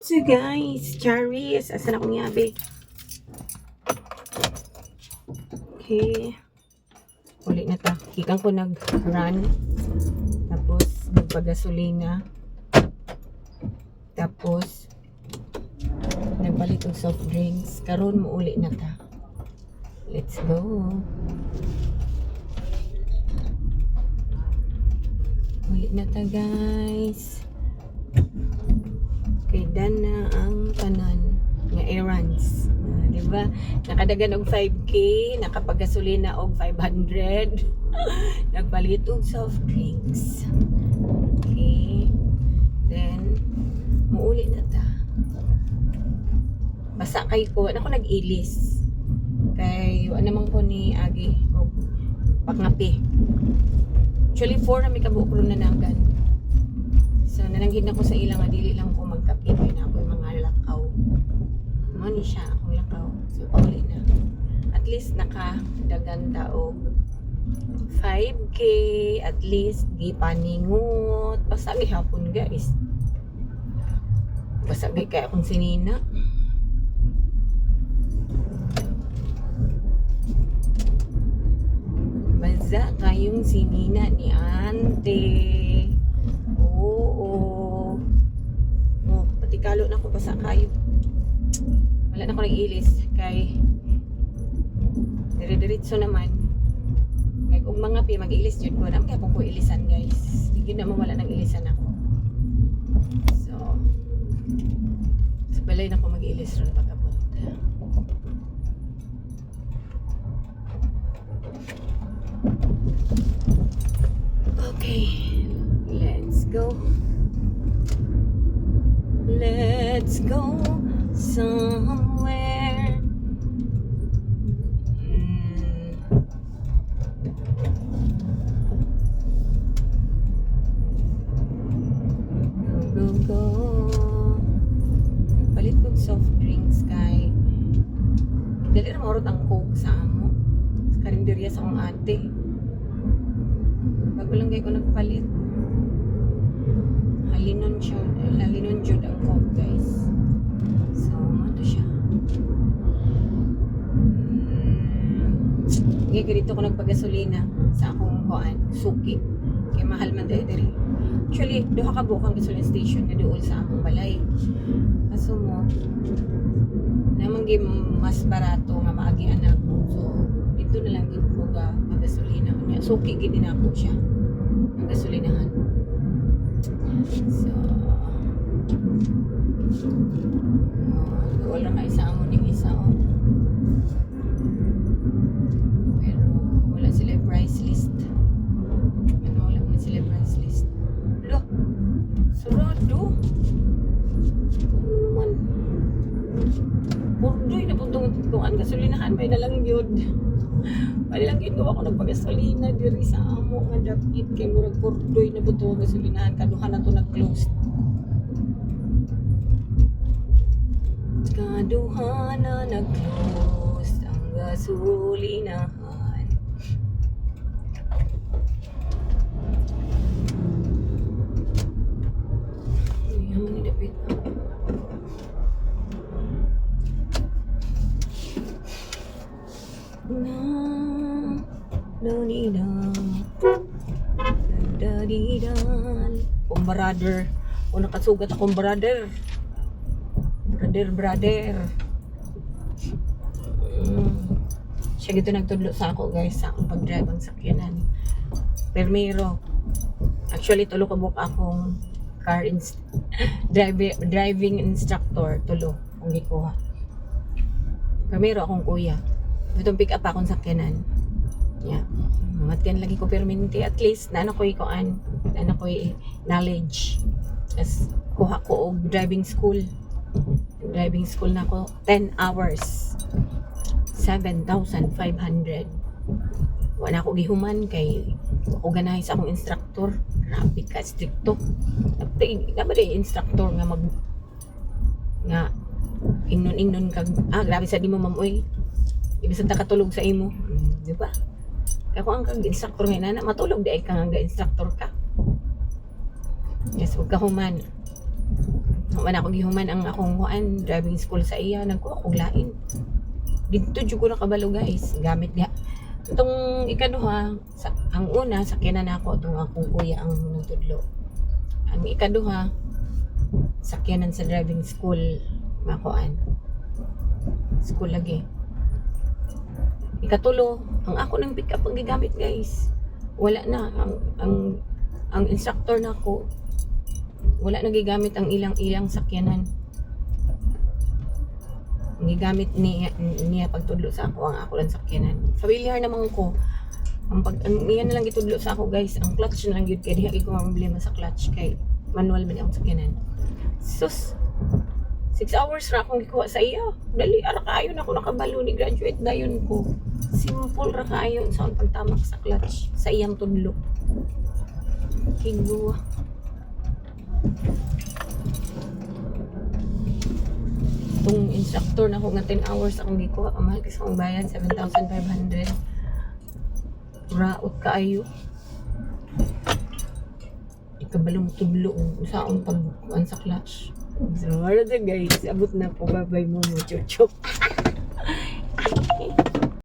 So guys, Charis, asan akong yabe? Okay. Ulit na ta. Hikang ko nag-run. Tapos, nagpagasolina. Tapos, nagpalit og soft drinks. Karon mo ulit na ta. Let's go. Ulit na ta guys. Kay dan na ang tanan nga errands. Diba? Nakadagan og 5K, nakapagasolina og 500. Nagpalit og soft drinks. Okay. Then, muuli na ta. Basta kay ko, ano ko nag-ilis. Kay, ano naman ko ni Agi, o pakngapi. Actually, 4 na may kabukro na nagan. So, nananggid na ko sa ilang, dili lang ko magkapi. Kaya na ako yung mga lakaw. Ano siya, akong lakaw. So, pauli na. At least, nakadagan taog 5K. At least, di paningot. Basta may hapon, guys. Basta may kaya akong sinina. Baza kayong sinina ni Ante. Oo. Oh, pati kalo na ko basa kayo. Wala na ko nag-ilis kay dire-diretso naman. Kay kung mga pi mag-ilis jud ko, nam kay ko ilisan guys. Hindi na mawala ng ilisan ako. So, sa balay na ko mag-ilis ron pagabot. Okay, let's go. Let's go somewhere. Go, go, go. Palit ko soft drinks kay dali na maurot ang coke sa amo. Sa karinderya sa akong ate. Bago lang kayo ko nagpalit. Halinon jud ang coke guys. So, ano siya? Ngayon dito ko nagpagasolina sa akong kuan, suki. Kaya mahal man diri. Actually, duha ka bukang gasoline station na duol sa akong balay. Kaso mo, namang mas barato nga maagi anak ko. So, dito na lang gid ko ga magasolina. Suki gid din ako siya. Ang gasolinahan. So, wala ka isa mo ng isa pero wala sila price list. Wala man sila price list. Lo, surado man burdoy na puntong kung ang gasolinahan may nalang yun. Pwede lang ginawa ko nagpagasolina diri sa amo nga dapit kay murag burdoy na buto gasolinahan kaduha na to nag-close. Kaduha na nag-close ang gasolinahan. Yaman ni dapit. Kung brother o nakasugat akong brother siya gito nagtudlo sa ako guys sa akong pag-drive ang sakyanan. Permiro actually tulo ka book akong driving instructor tulo kung gikuha. Permiro akong kuya itong pick up akong sakyanan. Yeah. Matyan lagi ko permanente at least na ano ko ikuan na ano ko knowledge as kuha ko og driving school na ko 10 hours 7,500 wala ko gihuman kay organize akong instructor grabe ka stricto dapat instructor nga mag nga ingnon kag grabe sa di mo mamoy ibisan ta katulog sa imo di ba? Kaya kung ang kag-instructor ngayon, matulog di ay kang instructor ka. Yes, huwag ka human. Man ako gihuman ang akong kuan driving school sa iya, nagkuha akong lain. Dito jud ko nakabalo guys, gamit nga. Itong ikaduha, ang una sakyanan ako itong akong kuya ang nagtudlo. Ang ikaduha, sakyanan sa driving school makuan. School lagi. Ikatulo, ang ako ng pick up ang gigamit guys. Wala na ang instructor na ko. Wala na gigamit ang ilang sakyanan. Ang gigamit niya pagtudlo sa ako ang ako lang sakyanan. Familiar naman ko. Iyan na lang gitudlo sa ako guys. Ang clutch na lang yun. Kaya di ko problema sa clutch. Kay manual man akong sakyanan. Sus, 6 hours na akong gikuha sa iya. Dali, ara kaayon ako nakabalo ni graduate na yun ko. Simple ra kaayon sa akong pagtamak sa clutch. Sa iyang tudlo. Higwa. Itong instructor na ako nga 10 hours akong gikuha. Ang mahal kasi akong bayan, 7,500. Raot kaayo. Ikabalong tudlo sa akong pagkuhan sa clutch. So, wala guys. Abot na po. Bye-bye mo. Chup-chup.